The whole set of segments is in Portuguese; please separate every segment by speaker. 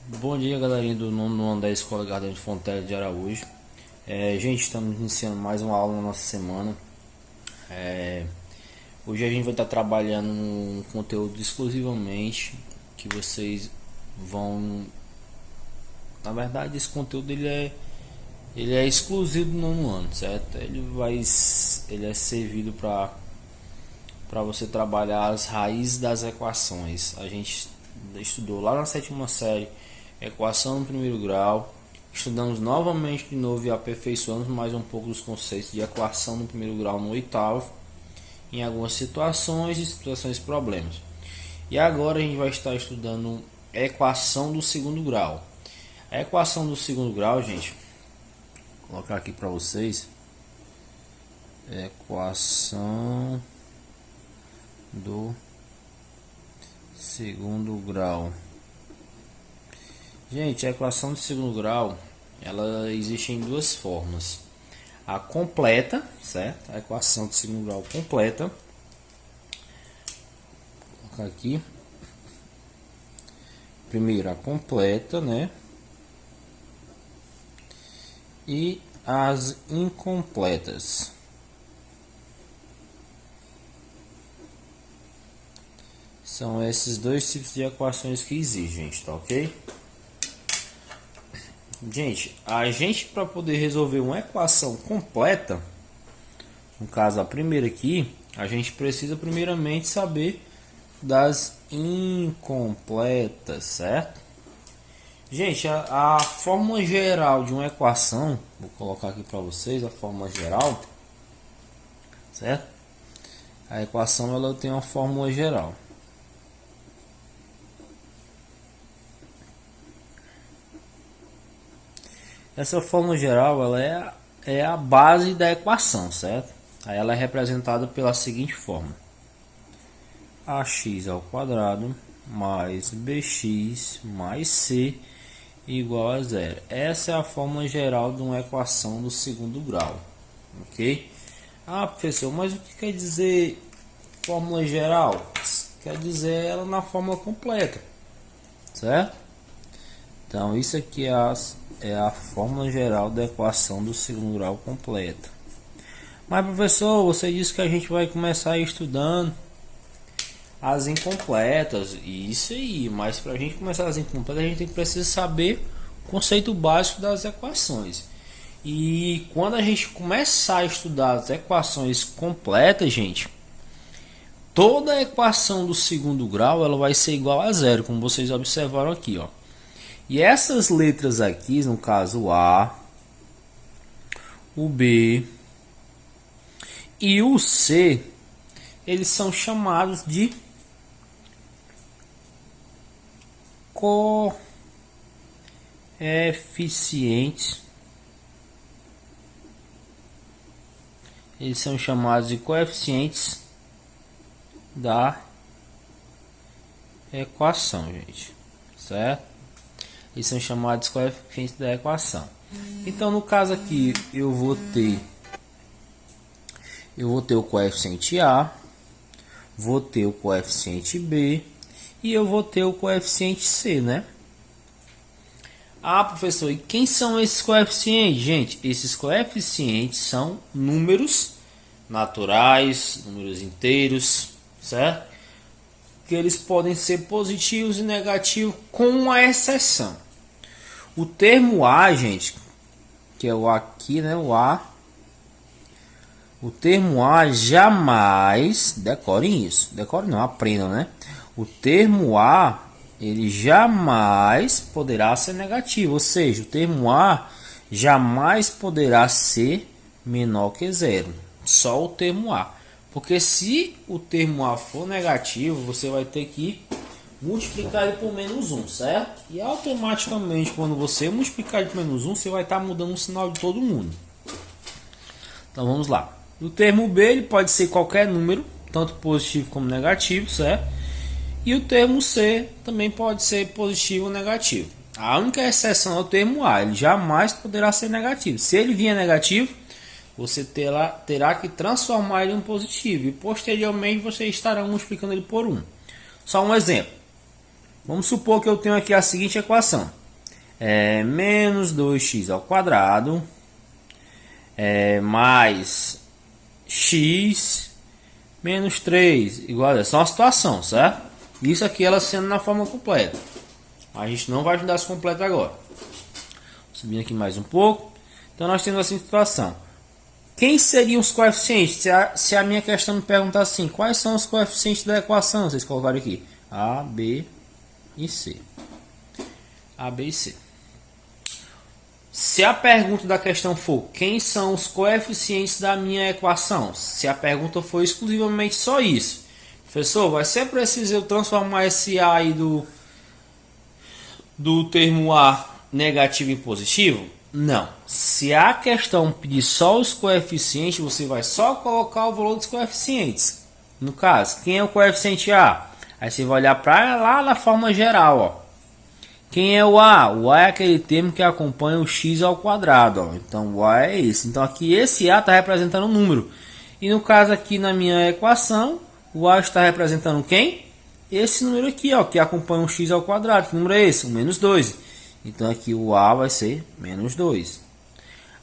Speaker 1: Bom dia, galerinha do nono ano da Escola Gardel de Fontela de Araújo. Gente, estamos iniciando mais uma aula na nossa semana. Hoje a gente vai estar trabalhando um conteúdo exclusivamente que vocês vão... Na verdade, esse conteúdo ele é exclusivo do nono ano, certo? Ele é servido para você trabalhar as raízes das equações. A gente estudou lá na sétima série equação no primeiro grau, estudamos novamente de novo e aperfeiçoamos mais um pouco dos conceitos de equação no primeiro grau no oitavo, em algumas situações e problemas. E agora a gente vai estar estudando equação do segundo grau. A equação do segundo grau, gente, vou colocar aqui para vocês. Equação do segundo grau. Gente, a equação do segundo grau, ela existe em duas formas. A completa, certo? A equação do segundo grau completa. Vou colocar aqui. Primeiro a completa, né? E as incompletas. São esses dois tipos de equações que existem, gente, tá ok? Gente, para poder resolver uma equação completa, no caso a primeira aqui, a gente precisa primeiramente saber das incompletas, certo? Gente, a fórmula geral de uma equação, vou colocar aqui para vocês a fórmula geral, certo? A equação ela tem uma fórmula geral. Essa fórmula geral ela é a base da equação, certo? Aí ela é representada pela seguinte forma: ax ao quadrado mais bx mais c igual a zero. Essa é a fórmula geral de uma equação do segundo grau, ok? Ah, professor, mas o que quer dizer fórmula geral? Quer dizer ela na fórmula completa, certo? Então isso aqui é a fórmula geral da equação do segundo grau completa. Mas professor, você disse que a gente vai começar estudando as incompletas. Isso aí, mas para a gente começar as incompletas a gente precisa saber o conceito básico das equações. E quando a gente começar a estudar as equações completas, gente, toda a equação do segundo grau ela vai ser igual a zero, como vocês observaram aqui, ó. E essas letras aqui, no caso o A, o B e o C, eles são chamados de coeficientes. Eles são chamados de coeficientes da equação, gente, certo? Eles são chamados de coeficientes da equação. Então, no caso aqui, eu vou ter o coeficiente A, vou ter o coeficiente B e eu vou ter o coeficiente C, né? Ah, professor, e quem são esses coeficientes? Gente, esses coeficientes são números naturais, números inteiros, certo? Que eles podem ser positivos e negativos com uma exceção. O termo A, gente, que é o aqui, né, o A. O termo A jamais, decorem isso, decorem não, aprendam, né? O termo A, ele jamais poderá ser negativo, ou seja, o termo A jamais poderá ser menor que zero. Só o termo A. Porque se o termo A for negativo, você vai ter que multiplicar ele por menos 1, certo? E automaticamente, quando você multiplicar ele por menos 1, você vai estar mudando o sinal de todo mundo. Então vamos lá. O termo B ele pode ser qualquer número, tanto positivo como negativo, certo? E o termo C também pode ser positivo ou negativo. A única exceção é o termo A, ele jamais poderá ser negativo. Se ele vier negativo, você terá que transformar ele em positivo. E posteriormente você estará multiplicando ele por 1. Só um exemplo. Vamos supor que eu tenho aqui a seguinte equação. Menos 2x ao quadrado mais x menos 3 igual a essa. É uma situação, certo? Isso aqui ela sendo na forma completa. A gente não vai ajudar essa completa agora. Vou subir aqui mais um pouco. Então nós temos essa situação. Quem seriam os coeficientes? Se a minha questão me perguntar assim, quais são os coeficientes da equação? Vocês colocaram aqui A, B e C. A, B e C. Se a pergunta da questão for quem são os coeficientes da minha equação, se a pergunta for exclusivamente só isso, professor, vai ser preciso eu transformar esse A aí do termo A negativo em positivo? Não. Se a questão pedir só os coeficientes, você vai só colocar o valor dos coeficientes. No caso, quem é o coeficiente A? Aí você vai olhar para lá na forma geral, ó. Quem é o A? O A é aquele termo que acompanha o x ao quadrado, ó. Então o A é esse. Então aqui esse A está representando um número. E no caso aqui na minha equação, o A está representando quem? Esse número aqui, ó, que acompanha o x ao quadrado. Que número é esse? O menos 2. Então aqui o A vai ser menos 2.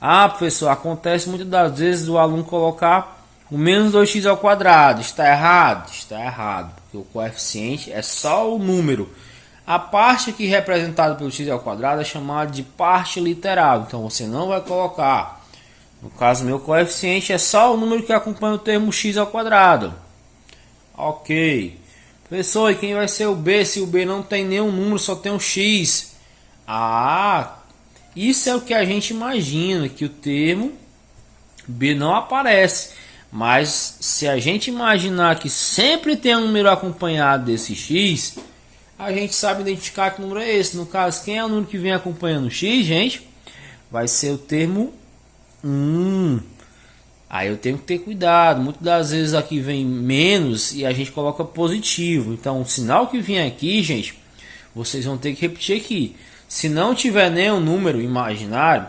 Speaker 1: Ah, professor, acontece muitas das vezes o aluno colocar o menos 2x ao quadrado. Está errado? Está errado, porque o coeficiente é só o número. A parte aqui representada pelo x ao quadrado é chamada de parte literal. Então você não vai colocar. No caso, meu coeficiente é só o número que acompanha o termo x ao quadrado. Ok. Professor, e quem vai ser o B se o B não tem nenhum número, só tem um x? Ah, isso é o que a gente imagina, que o termo B não aparece. Mas se a gente imaginar que sempre tem um número acompanhado desse x, a gente sabe identificar que número é esse. No caso, quem é o número que vem acompanhando o x, gente? Vai ser o termo 1. Aí eu tenho que ter cuidado. Muitas das vezes aqui vem menos e a gente coloca positivo. Então o sinal que vem aqui, gente, vocês vão ter que repetir aqui. Se não tiver nenhum número imaginário,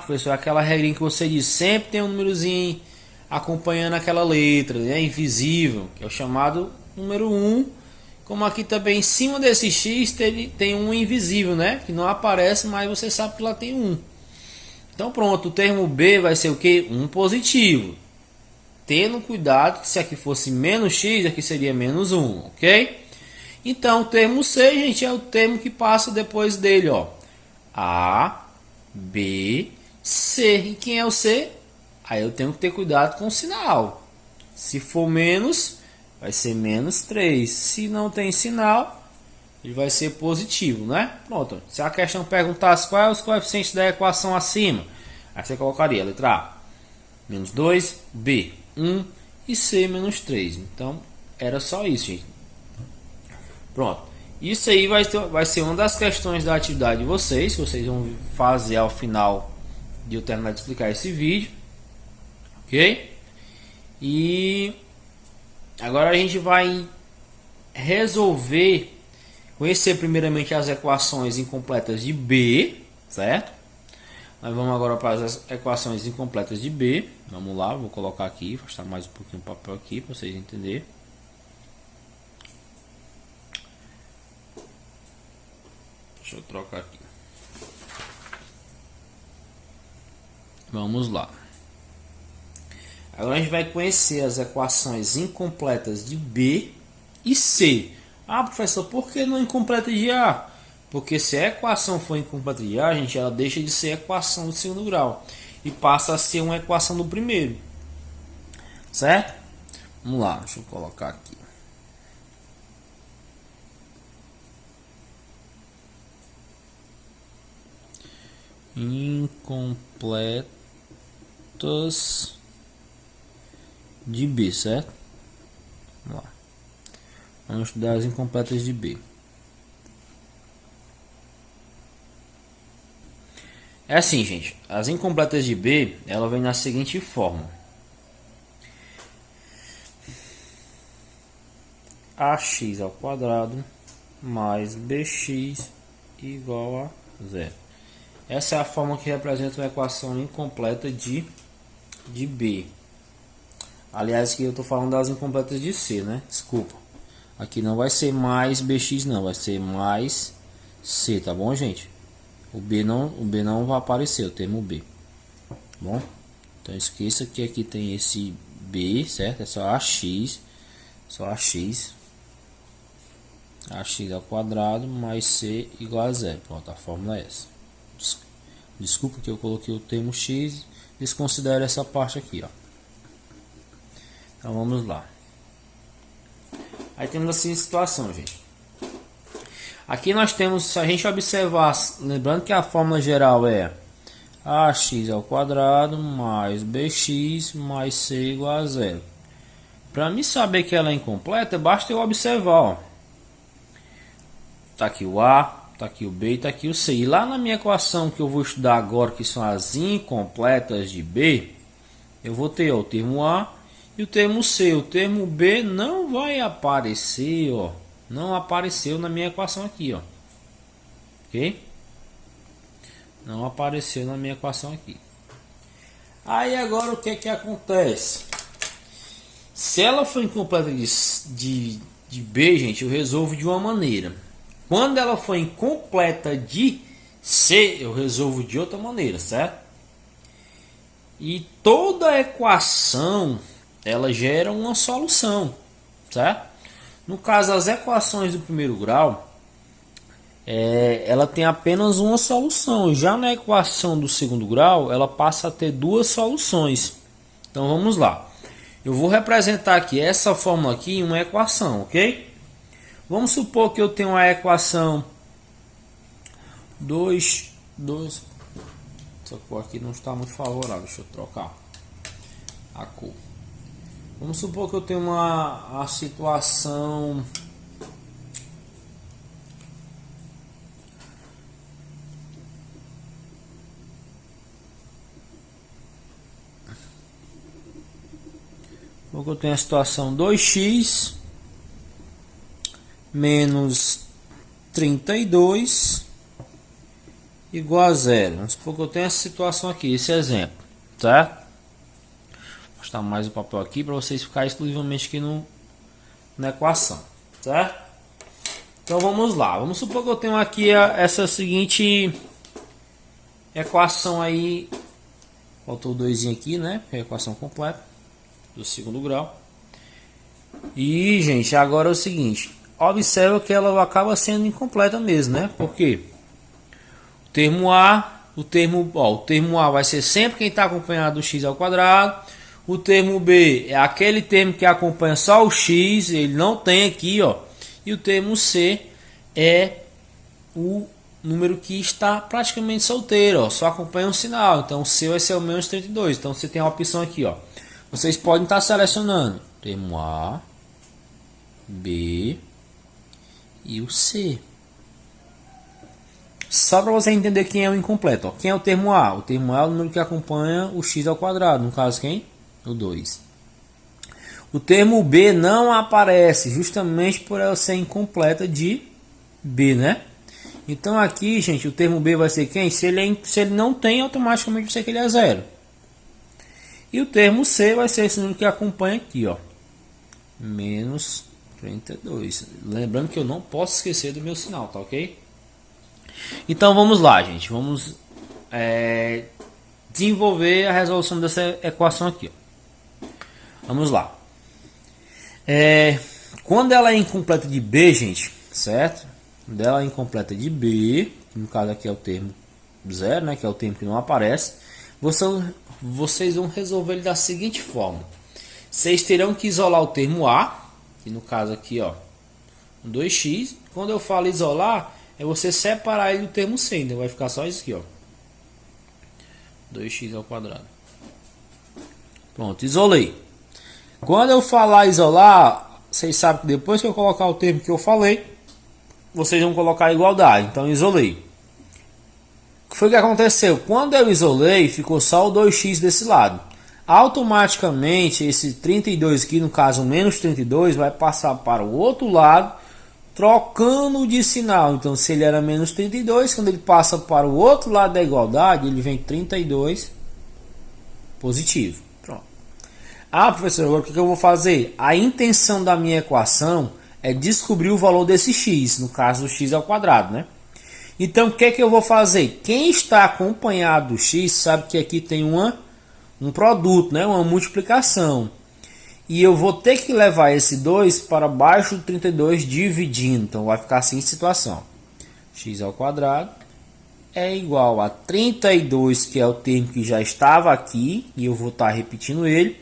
Speaker 1: professor, aquela regrinha que você diz, sempre tem um númerozinho acompanhando aquela letra, né, invisível, que é o chamado número 1. Como aqui também em cima desse x tem um invisível, né, que não aparece, mas você sabe que lá tem um. Então pronto, o termo B vai ser o que? Um positivo. Tendo cuidado que se aqui fosse menos x, aqui seria menos 1, ok? Então, o termo C, gente, é o termo que passa depois dele, ó. A, B, C. E quem é o C? Aí eu tenho que ter cuidado com o sinal. Se for menos, vai ser menos 3. Se não tem sinal, ele vai ser positivo, né? Pronto. Se a questão perguntasse qual é os coeficientes da equação acima, aí você colocaria a letra A, menos 2, B, 1 e C, menos 3. Então, era só isso, gente. Pronto, isso aí vai ser uma das questões da atividade de vocês, que vocês vão fazer ao final de eu terminar de explicar esse vídeo, ok? E agora a gente vai resolver, conhecer primeiramente as equações incompletas de B, certo? Nós vamos agora para as equações incompletas de B. Vamos lá, vou colocar aqui, vou afastar mais um pouquinho o papel aqui para vocês entenderem. Deixa eu trocar aqui. Vamos lá. Agora a gente vai conhecer as equações incompletas de B e C. Ah, professor, por que não incompleta de A? Porque se a equação for incompleta de A, gente, ela deixa de ser equação do segundo grau e passa a ser uma equação do primeiro. Certo? Vamos lá, deixa eu colocar aqui. Incompletas de B, certo? Vamos lá. Vamos estudar as incompletas de B. É assim, gente. As incompletas de B, ela vem na seguinte forma: ax ao quadrado mais bx igual a 0. Essa é a forma que representa uma equação incompleta de B. Aliás, que eu estou falando das incompletas de C, né? Desculpa. Aqui não vai ser mais bx não, vai ser mais c, tá bom, gente? O b não vai aparecer, o termo b, tá bom? Então esqueça que aqui tem esse b, certo? É só ax, ax ao quadrado mais c igual a zero. Pronto, a fórmula é essa. Desculpa que eu coloquei o termo x, desconsidere essa parte aqui, ó. Então vamos lá. Aí temos assim a situação, gente. Aqui nós temos, se a gente observar, lembrando que a fórmula geral é ax ao quadrado mais bx mais c igual a zero. Para mim saber que ela é incompleta, basta eu observar, ó. Tá aqui o a, tá aqui o b e tá aqui o c. E lá na minha equação que eu vou estudar agora, que são as incompletas de b, eu vou ter, ó, o termo a e o termo c. O termo b não vai aparecer, ó. Não apareceu na minha equação aqui, ó. Ok? Não apareceu na minha equação aqui. Aí agora o que que acontece? Se ela for incompleta de B, gente, eu resolvo de uma maneira. Quando ela for incompleta de C, eu resolvo de outra maneira, certo? E toda equação, ela gera uma solução, certo? No caso, as equações do primeiro grau, ela tem apenas uma solução. Já na equação do segundo grau, ela passa a ter duas soluções. Então vamos lá. Eu vou representar aqui essa fórmula aqui em uma equação, ok? Vamos supor que eu tenho a equação 2. Essa cor aqui não está muito favorável, deixa eu trocar a cor. Vamos supor que eu tenho a situação eu tenho a situação 2x menos 32 igual a zero. Vamos supor que eu tenho essa situação aqui, esse exemplo, tá? Vou mostrar mais o papel aqui para vocês ficarem exclusivamente aqui na equação, certo? Então vamos lá. Vamos supor que eu tenho aqui essa seguinte equação aí. Faltou o 2 aqui, né? É a equação completa do segundo grau. E, gente, agora é o seguinte. Observa que ela acaba sendo incompleta mesmo, né? Porque o termo A, o termo A vai ser sempre quem está acompanhado do x ao quadrado. O termo B é aquele termo que acompanha só o x, ele não tem aqui, ó. E o termo C é o número que está praticamente solteiro, ó, só acompanha um sinal. Então o C vai ser o menos 32. Então você tem a opção aqui, ó. Vocês podem estar selecionando termo A, B e o C. Só para você entender quem é o incompleto. Ó. Quem é o termo A? O termo A é o número que acompanha o x ao quadrado. No caso, quem? O 2. O termo B não aparece justamente por ela ser incompleta de B, né? Então aqui, gente, o termo B vai ser quem? Se ele não tem, automaticamente vai ser que ele é zero. E o termo C vai ser esse número que acompanha aqui, ó. Menos 32. Lembrando que eu não posso esquecer do meu sinal, tá ok? Então vamos lá, gente. Vamos desenvolver a resolução dessa equação aqui, ó. Vamos lá. Quando ela é incompleta de B, gente, certo? Quando ela é incompleta de B, no caso aqui é o termo zero, né? Que é o termo que não aparece. Vocês vão resolver ele da seguinte forma. Vocês terão que isolar o termo A, que no caso aqui, ó, 2x. Quando eu falo isolar, é você separar ele do termo C. Então vai ficar só isso aqui, ó. 2x ao quadrado. Pronto, isolei. Quando eu falar isolar, vocês sabem que depois que eu colocar o termo que eu falei, vocês vão colocar a igualdade. Então isolei. O que foi que aconteceu? Quando eu isolei, ficou só o 2x desse lado. Automaticamente, esse 32 aqui, no caso menos 32, vai passar para o outro lado, trocando de sinal. Então, se ele era menos 32, quando ele passa para o outro lado da igualdade, ele vem 32 positivo. Pronto. Ah, professor, agora o que eu vou fazer? A intenção da minha equação é descobrir o valor desse x, no caso do x ao quadrado, né? Então o que é que eu vou fazer? Quem está acompanhado do x sabe que aqui tem um produto, né? Uma multiplicação. E eu vou ter que levar esse 2 para baixo do 32 dividindo. Então vai ficar assim a situação. X ao quadrado é igual a 32, que é o termo que já estava aqui. E eu vou estar repetindo ele.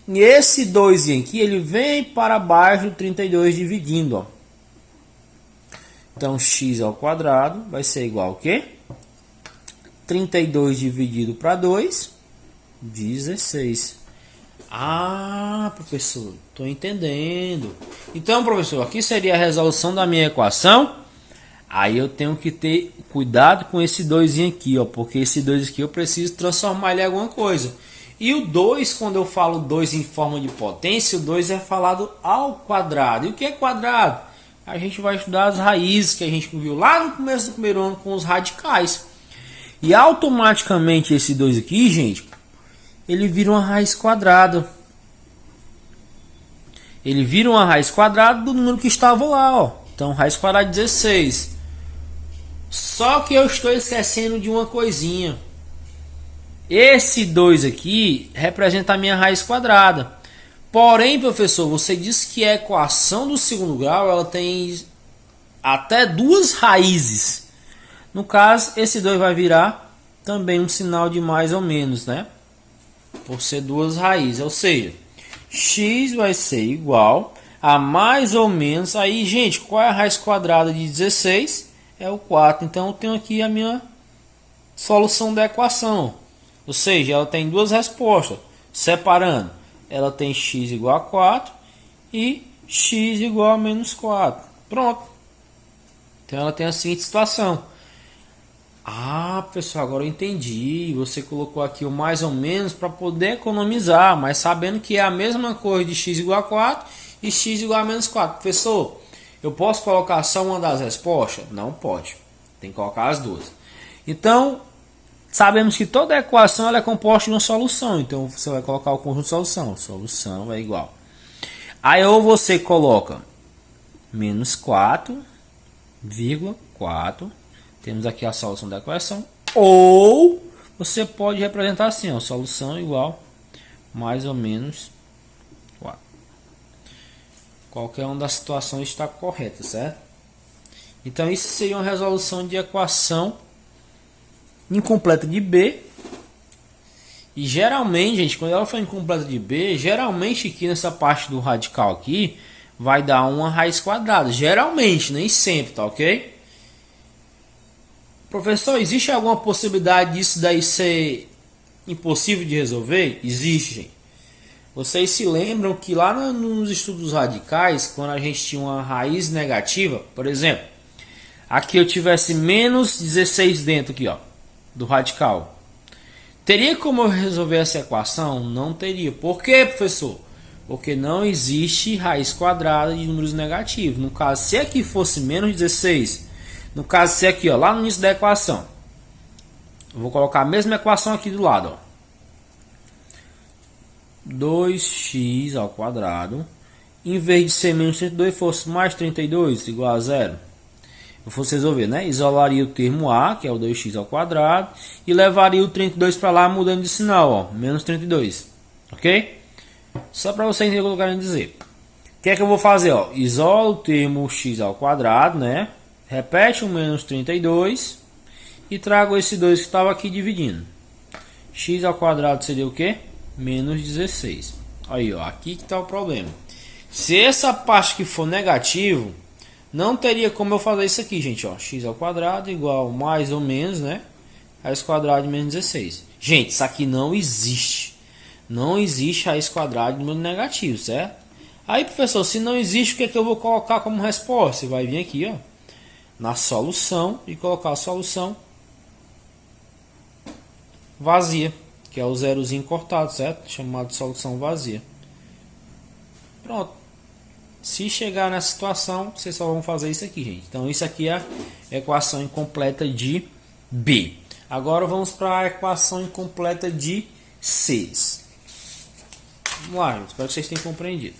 Speaker 1: E esse 2 aqui, ele vem para baixo do 32 dividindo, ó. Então, x ao quadrado vai ser igual ao quê? 32 dividido para 2, 16. Ah, professor, estou entendendo. Então, professor, aqui seria a resolução da minha equação. Aí eu tenho que ter cuidado com esse 2 aqui, ó, porque esse 2 aqui eu preciso transformar ele em alguma coisa. E o 2, quando eu falo 2 em forma de potência, o 2 é falado ao quadrado. E o que é quadrado? A gente vai estudar as raízes que a gente viu lá no começo do primeiro ano com os radicais. E automaticamente esse 2 aqui, gente, ele vira uma raiz quadrada. Ele vira uma raiz quadrada do número que estava lá, ó. Então, raiz quadrada de 16. Só que eu estou esquecendo de uma coisinha. Esse 2 aqui representa a minha raiz quadrada. Porém, professor, você disse que a equação do segundo grau ela tem até duas raízes. No caso, esse 2 vai virar também um sinal de mais ou menos, né? Por ser duas raízes. Ou seja, x vai ser igual a mais ou menos. Aí, gente, qual é a raiz quadrada de 16? É o 4. Então, eu tenho aqui a minha solução da equação. Ou seja, ela tem duas respostas. Separando, ela tem x igual a 4 e x igual a menos 4. Pronto. Então, ela tem a seguinte situação. Ah, pessoal, agora eu entendi. Você colocou aqui o mais ou menos para poder economizar, mas sabendo que é a mesma coisa de x igual a 4 e x igual a menos 4. Professor, eu posso colocar só uma das respostas? Não pode. Tem que colocar as duas. Então, sabemos que toda equação ela é composta de uma solução. Então, você vai colocar o conjunto de solução. Solução é igual. Aí, ou você coloca menos 4,4. Temos aqui a solução da equação. Ou você pode representar assim, ó, solução igual mais ou menos 4. Qualquer uma das situações está correta, certo? Então isso seria uma resolução de equação incompleta de B. E geralmente, gente, quando ela for incompleta de B, geralmente aqui nessa parte do radical aqui vai dar uma raiz quadrada. Geralmente, nem sempre, tá ok? Professor, existe alguma possibilidade disso daí ser impossível de resolver? Existe, gente. Vocês se lembram que lá nos estudos radicais, quando a gente tinha uma raiz negativa, por exemplo, aqui eu tivesse menos 16 dentro aqui, ó, do radical. Teria como eu resolver essa equação? Não teria. Por quê, professor? Porque não existe raiz quadrada de números negativos. No caso, se aqui fosse menos 16, no caso, se aqui, ó, lá no início da equação, eu vou colocar a mesma equação aqui do lado, ó. 2x ao quadrado, em vez de ser menos 32, fosse mais 32, igual a zero. Eu fosse resolver, né? Isolaria o termo A, que é o 2x ao quadrado, e levaria o 32 para lá, mudando de sinal, ó, menos 32. Ok? Só para você entender o que eu quero dizer. O que é que eu vou fazer, ó? Isola o termo x ao quadrado, né? Repete o menos 32 e trago esse 2 que estava aqui dividindo. X ao quadrado seria o quê? Menos 16. Aí, ó, aqui que está o problema. Se essa parte que for negativo, não teria como eu fazer isso aqui, gente, ó. X ao quadrado igual mais ou menos, né? Raiz quadrada de menos 16. Gente, isso aqui não existe. Não existe raiz quadrada de número negativo, certo? Aí, professor, se não existe, o que é que eu vou colocar como resposta? Você vai vir aqui, ó, na solução e colocar a solução vazia, que é o zerozinho cortado, certo? Chamado de solução vazia. Pronto. Se chegar nessa situação, vocês só vão fazer isso aqui, gente. Então, isso aqui é a equação incompleta de B. Agora, vamos para a equação incompleta de C. Vamos lá, gente. Espero que vocês tenham compreendido.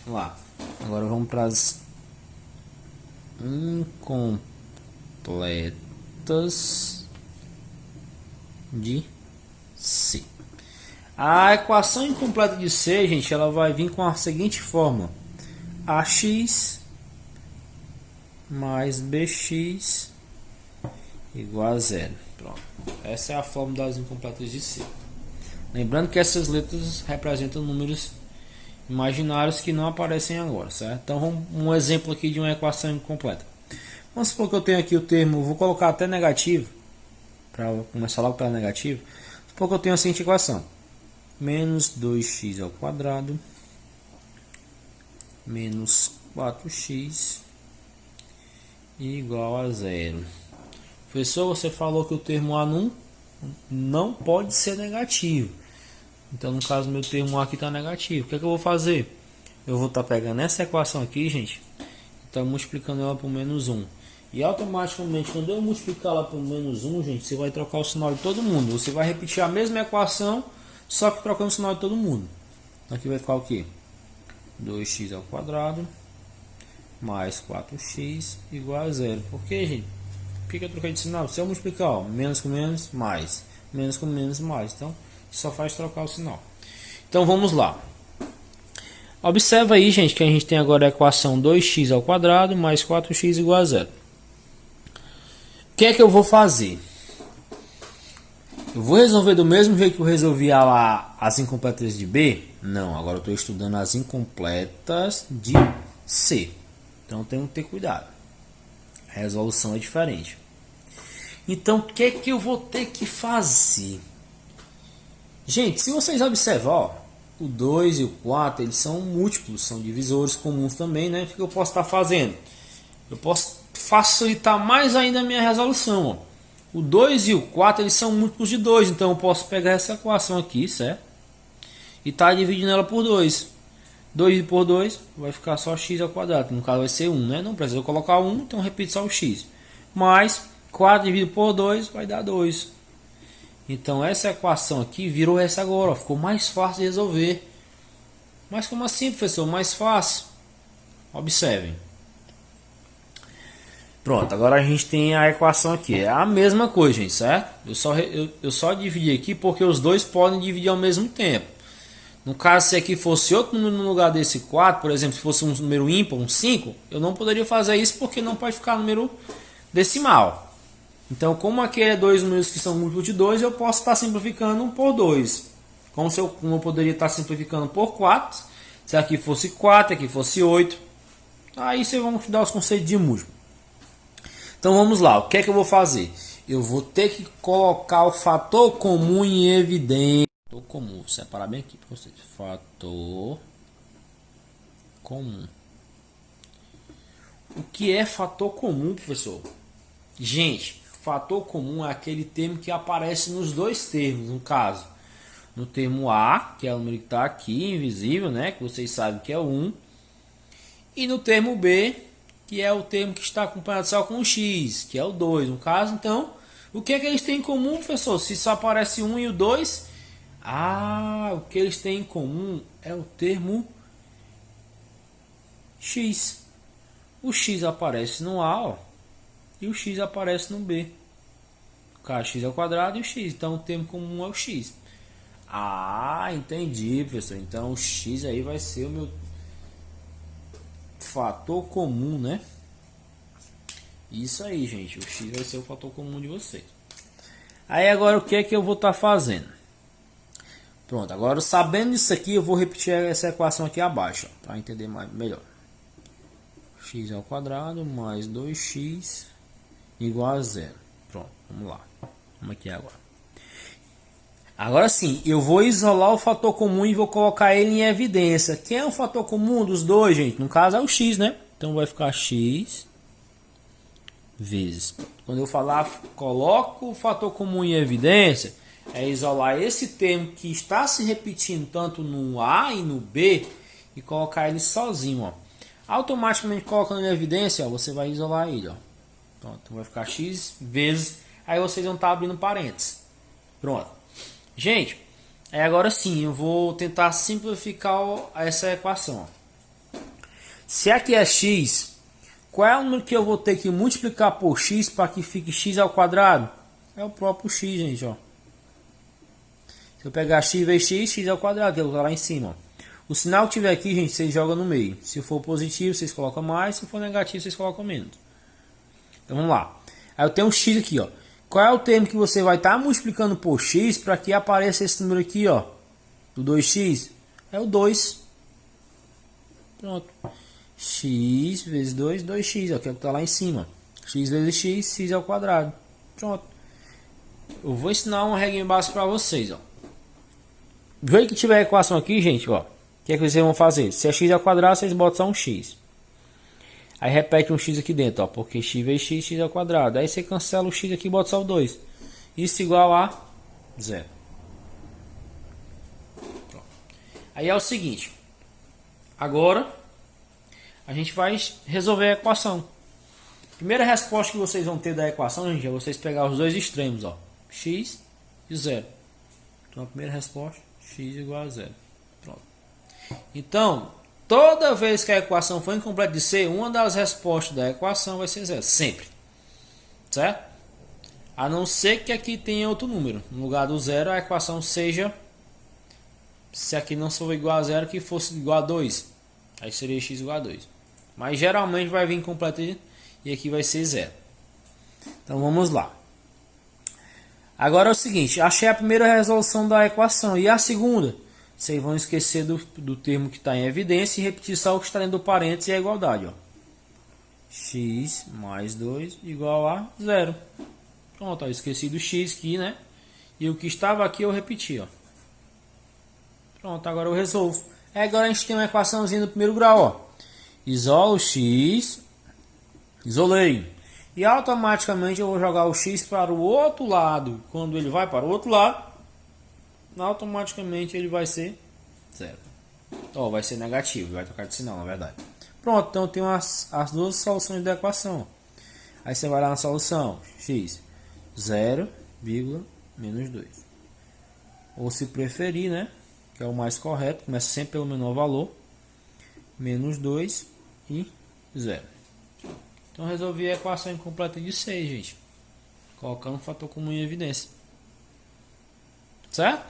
Speaker 1: lá. Agora vamos para as incompletas de C. A equação incompleta de C, gente, ela vai vir com a seguinte fórmula: ax mais bx igual a zero. Pronto. Essa é a fórmula das incompletas de C. Lembrando que essas letras representam números imaginários que não aparecem agora, certo? Então, um exemplo aqui de uma equação incompleta. Vamos supor que eu tenho aqui o termo, vou colocar até negativo, para começar logo pela negativo. Supor que eu tenho a seguinte equação: menos 2x ao quadrado menos 4x igual a zero. Professor, você falou que o termo A não pode ser negativo. Então, no caso, meu termo A aqui está negativo. O que é que eu vou fazer? Eu vou estar pegando essa equação aqui, gente, e tá multiplicando ela por menos 1. E automaticamente, quando eu multiplicar ela por menos 1, gente, você vai trocar o sinal de todo mundo. Você vai repetir a mesma equação, só que trocando o sinal de todo mundo. Aqui vai ficar o quê? 2x ao quadrado mais 4x igual a zero. Por que, gente? Por que eu troquei de sinal? Se eu multiplicar, ó, menos com menos, mais. Menos com menos, mais. Então, só faz trocar o sinal. Então, vamos lá. Observa aí, gente, que a gente tem agora a equação 2x ao quadrado mais 4x igual a zero. O que é que eu vou fazer? Eu vou resolver do mesmo jeito que eu resolvi lá as incompletas de B? Não, agora eu estou estudando as incompletas de C. Então, tenho que ter cuidado. A resolução é diferente. Então, o que é que eu vou ter que fazer? Gente, se vocês observarem, ó, o 2 e o 4, eles são múltiplos, são divisores comuns também, né? O que eu posso estar fazendo? Eu posso facilitar mais ainda a minha resolução, ó. O 2 e o 4, eles são múltiplos de 2, então eu posso pegar essa equação aqui, certo? E tá dividindo ela por 2. 2 por 2 vai ficar só x ao quadrado, no caso vai ser 1, né? Não precisa colocar 1, então repito só o x. Mais 4 dividido por 2 vai dar 2. Então essa equação aqui virou essa agora, ó, ficou mais fácil de resolver. Mas como assim, professor? Mais fácil? Observem. Pronto, agora a gente tem a equação aqui. É a mesma coisa, gente, certo? Eu só dividi aqui porque os dois podem dividir ao mesmo tempo. No caso, se aqui fosse outro número no lugar desse 4, por exemplo, se fosse um número ímpar, um 5, eu não poderia fazer isso porque não pode ficar número decimal. Então, como aqui é dois números que são múltiplos de 2, eu posso estar simplificando por 2. Como eu poderia estar simplificando por 4, se aqui fosse 4, aqui fosse 8. Aí vocês vão estudar os conceitos de múltiplo. Então vamos lá, o que é que eu vou fazer? Eu vou ter que colocar o fator comum em evidência. Fator comum, vou separar bem aqui para vocês. Fator comum. O que é fator comum, professor? Gente, fator comum é aquele termo que aparece nos dois termos, no caso. No termo A, que é o número que está aqui, invisível, né? Que vocês sabem que é o 1. E no termo B, que é o termo que está acompanhado só com o X, que é o 2. No caso, então, o que é que eles têm em comum, professor? Se só aparece o 1 e o 2... o que eles têm em comum é o termo X. O X aparece no A, ó, e o X aparece no B. X é o quadrado e o X. Então, o termo comum é o X. Entendi, professor. Então, o X aí vai ser o meu fator comum, né? Isso aí, gente. O X vai ser o fator comum de vocês. Aí, agora, o que é que eu vou estar fazendo? Pronto, agora sabendo disso aqui, eu vou repetir essa equação aqui abaixo, para entender melhor. X ao quadrado mais 2x igual a zero. Pronto, vamos lá. Vamos aqui agora. Agora sim, eu vou isolar o fator comum e vou colocar ele em evidência. Quem é o fator comum dos dois, gente? No caso é o x, né? Então vai ficar x vezes. Quando eu falar, coloco o fator comum em evidência, é isolar esse termo que está se repetindo tanto no A e no B e colocar ele sozinho, ó. Automaticamente colocando em evidência, ó, você vai isolar ele, ó. Pronto, vai ficar x vezes, aí vocês vão estar abrindo parênteses. Pronto. Gente, agora sim, eu vou tentar simplificar essa equação, ó. Se aqui é x, qual é o número que eu vou ter que multiplicar por x para que fique x ao quadrado? É o próprio x, gente, ó. Se eu pegar x vezes x, x ao quadrado, que eu vou lá em cima, ó. O sinal que tiver aqui, gente, vocês jogam no meio. Se for positivo, vocês colocam mais. Se for negativo, vocês colocam menos. Então vamos lá. Aí eu tenho um x aqui, ó. Qual é o termo que você vai estar multiplicando por x para que apareça esse número aqui, ó? Do 2x? É o 2. Pronto. X vezes 2, 2x, ó, que é o que está lá em cima. X vezes x, x ao quadrado. Pronto. Eu vou ensinar uma regra básica para vocês, ó. Do jeito que tiver a equação aqui, gente, ó. O que é que vocês vão fazer? Se é x ao quadrado, vocês botam só um x. Aí repete um x aqui dentro, ó. Porque x vezes x, x ao quadrado. Aí você cancela o x aqui e bota só o 2. Isso igual a 0. Aí é o seguinte. Agora, a gente vai resolver a equação. Primeira resposta que vocês vão ter da equação, gente, é vocês pegar os dois extremos, ó. X e 0. Então a primeira resposta, x igual a 0. Pronto. Então, toda vez que a equação for incompleta de C, uma das respostas da equação vai ser 0. Sempre. Certo? A não ser que aqui tenha outro número. No lugar do 0, a equação seja... Se aqui não for igual a 0, que fosse igual a 2. Aí seria x igual a 2. Mas geralmente vai vir completo e aqui vai ser 0. Então vamos lá. Agora é o seguinte. Achei a primeira resolução da equação. E a segunda? Vocês vão esquecer do termo que está em evidência e repetir só o que está dentro do parênteses e a igualdade. Ó. X mais 2 igual a 0. Pronto, ó, esqueci do x aqui, né? E o que estava aqui eu repeti, ó. Pronto, agora eu resolvo. Agora a gente tem uma equaçãozinha do primeiro grau, ó. Isolo x, isolei. E automaticamente eu vou jogar o x para o outro lado. Quando ele vai para o outro lado, automaticamente ele vai ser 0. Ó, vai ser negativo, vai trocar de sinal, na verdade. Pronto, então eu tenho as duas soluções da equação. Aí você vai lá na solução, x, 0, menos 2. Ou se preferir, né? Que é o mais correto, começa sempre pelo menor valor, menos 2 e 0. Então resolvi a equação incompleta de 6, gente, colocando o fator comum em evidência. Certo?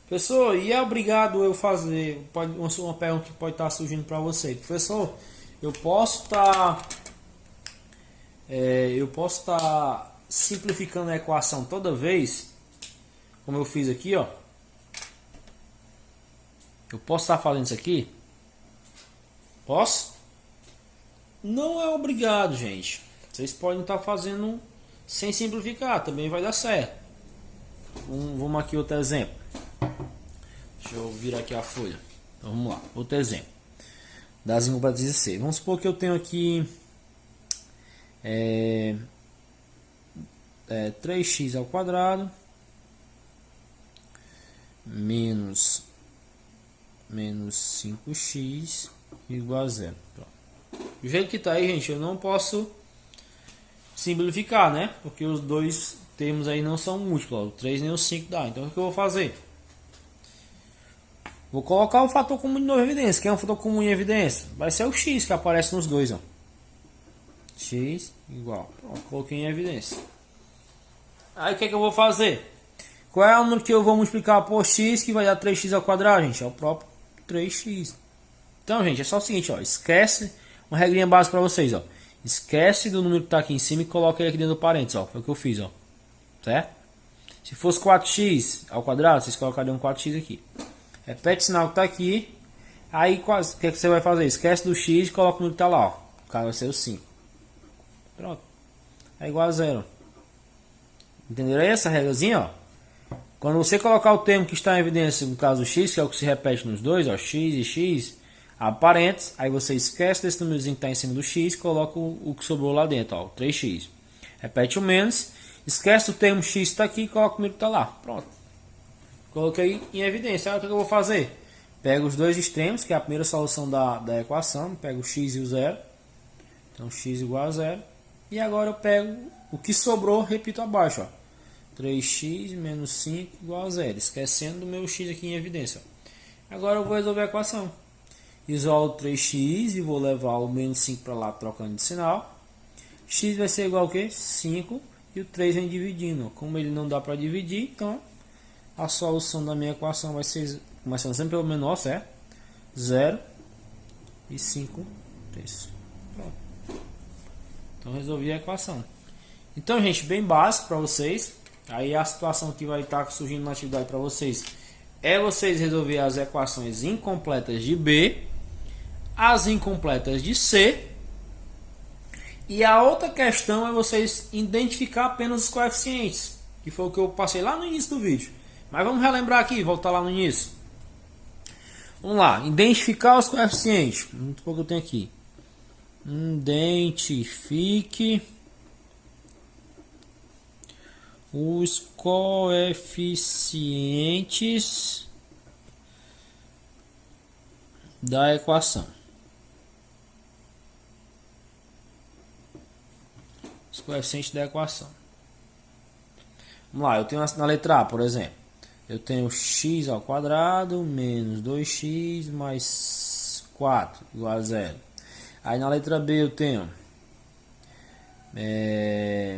Speaker 1: Professor, e é obrigado eu fazer, uma pergunta que pode estar surgindo para você. Professor, eu posso estar simplificando a equação toda vez, como eu fiz aqui, ó. Eu posso estar fazendo isso aqui? Posso? Não é obrigado, gente. Vocês podem estar fazendo sem simplificar, também vai dar certo. Vamos aqui outro exemplo. Deixa eu virar aqui a folha. Então vamos lá, outro exemplo. Das incompletas de C. Vamos supor que eu tenho aqui 3x ao quadrado menos 5x igual a 0. Pronto. Do jeito que está aí, gente, eu não posso simplificar, né? Porque os dois termos aí não são múltiplos. O 3 nem o 5 dá. Então o que eu vou fazer? Vou colocar o fator comum de novo em evidência. Quem é o fator comum em evidência? Vai ser o x que aparece nos dois. Ó. X igual. Pronto, coloquei em evidência. Aí o que eu vou fazer? Qual é o número que eu vou multiplicar por x que vai dar 3x ao quadrado, gente? É o próprio 3x. Então, gente, é só o seguinte, ó. Esquece uma regrinha básica para vocês, ó. Esquece do número que está aqui em cima e coloca ele aqui dentro do parênteses, ó. Foi o que eu fiz, ó. Certo? Se fosse 4x ao quadrado, vocês colocariam 4x aqui. Repete o sinal que está aqui. Aí, o que você vai fazer? Esquece do x e coloca o número que está lá, ó. O caso vai ser o 5. Pronto. É igual a 0. Entenderam aí essa regrazinha, ó? Quando você colocar o termo que está em evidência, no caso x, que é o que se repete nos dois, ó, x e x, a parênteses, aí você esquece desse númerozinho que está em cima do x e coloca o que sobrou lá dentro, ó, o 3x. Repete o menos, esquece o termo x que está aqui e coloca o número que está lá. Pronto. Coloquei em evidência. Agora o que eu vou fazer? Pego os dois extremos, que é a primeira solução da equação, pego o x e o 0. Então x igual a 0. E agora eu pego o que sobrou, repito abaixo, ó. 3x menos 5 igual a 0, esquecendo do meu x aqui em evidência. Agora eu vou resolver a equação. Isolo 3x e vou levar o menos 5 para lá trocando de sinal. X vai ser igual a quê? 5 e o 3 vem dividindo. Como ele não dá para dividir, então a solução da minha equação vai ser, começando sempre pelo menor, certo? 0 e 5, 3. Pronto. Então resolvi a equação. Então, gente, bem básico para vocês. Aí a situação que vai estar surgindo na atividade para vocês é vocês resolver as equações incompletas de B, as incompletas de C. E a outra questão é vocês identificar apenas os coeficientes, que foi o que eu passei lá no início do vídeo. Mas vamos relembrar aqui, voltar lá no início. Vamos lá, identificar os coeficientes. Muito pouco eu tenho aqui. Identifique os coeficientes da equação. Os coeficientes da equação. Vamos lá, eu tenho na letra A, por exemplo. Eu tenho x ao quadrado menos 2x mais 4 igual a 0. Aí na letra B eu tenho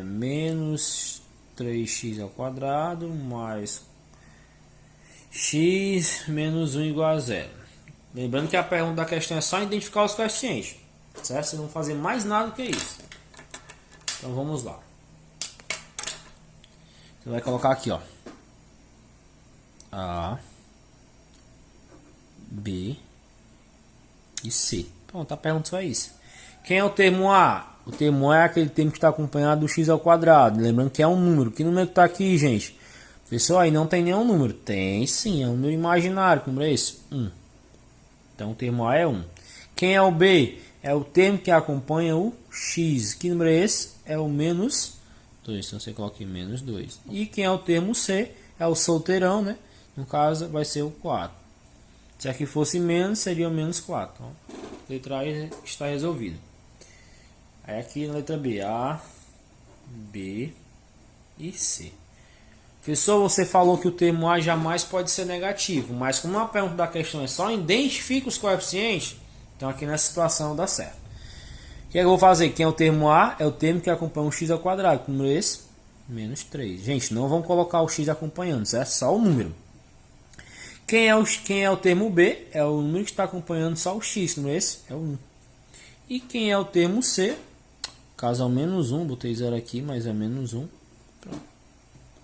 Speaker 1: menos 3x ao quadrado mais x menos 1 igual a 0. Lembrando que a pergunta da questão é só identificar os coeficientes, certo? Vocês não vão fazer mais nada do que isso. Então vamos lá. Você vai colocar aqui, ó, A, B e C. Pronto, a pergunta só é isso. Quem é o termo A? O termo A é aquele termo que está acompanhado do x ao quadrado. Lembrando que é um número. Que número que está aqui, gente? Pessoal, aí não tem nenhum número. Tem sim, é um número imaginário. Que número é esse? 1. Então o termo A é 1. Quem é o B? É o termo que acompanha o x. Que número é esse? É o menos 2. Então você coloca aqui menos 2. E quem é o termo C? É o solteirão, né? No caso vai ser o 4. Se aqui fosse menos, seria o menos 4. Então, a letra A está resolvida. Aí aqui na letra B, A, B e C. Professor, você falou que o termo A jamais pode ser negativo, mas como a pergunta da questão é só identifica os coeficientes, então aqui nessa situação dá certo. O que eu vou fazer? Quem é o termo A? É o termo que acompanha o x ao quadrado. Que número é esse? Menos 3. Gente, não vamos colocar o x acompanhando, certo? Só o número. Quem é o termo B? É o número que está acompanhando só o x. Que número é esse? É o 1. E quem é o termo C? Caso é o menos 1, botei 0 aqui, mas é menos 1. Pronto.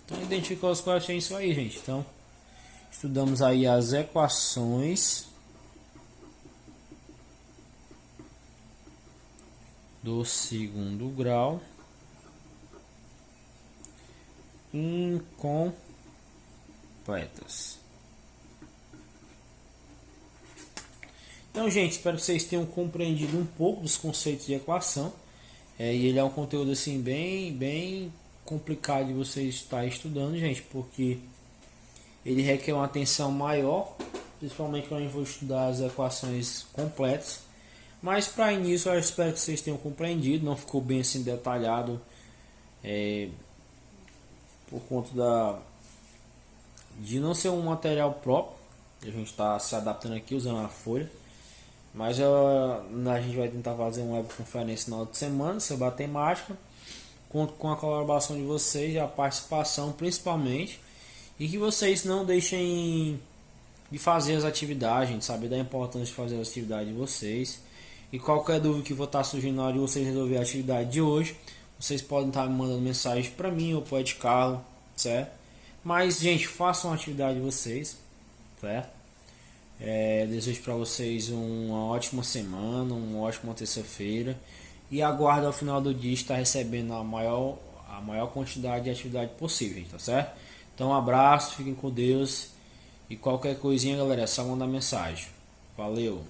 Speaker 1: Então identificou os coeficientes aí, gente. Então, estudamos aí as equações do segundo grau incompletas. Então, gente, espero que vocês tenham compreendido um pouco dos conceitos de equação. E ele é um conteúdo assim bem complicado de vocês estar estudando, gente, porque ele requer uma atenção maior, principalmente quando a gente for estudar as equações completas. Mas para início eu espero que vocês tenham compreendido, não ficou bem assim detalhado por conta de não ser um material próprio. A gente está se adaptando aqui usando a folha. Mas a gente vai tentar fazer uma webconferência no final de semana sobre a temática. Conto com a colaboração de vocês e a participação principalmente. E que vocês não deixem de fazer as atividades, gente, saber da importância de fazer as atividades de vocês. E qualquer dúvida que for estar surgindo na hora de vocês resolver a atividade de hoje, vocês podem estar me mandando mensagem para mim ou para o Ed Carlos, certo? Mas, gente, façam a atividade de vocês, certo? Desejo para vocês uma ótima semana, uma ótima terça-feira e aguardo ao final do dia estar recebendo a maior quantidade de atividade possível, tá certo? Então um abraço, fiquem com Deus e qualquer coisinha, galera, é só mandar mensagem. Valeu!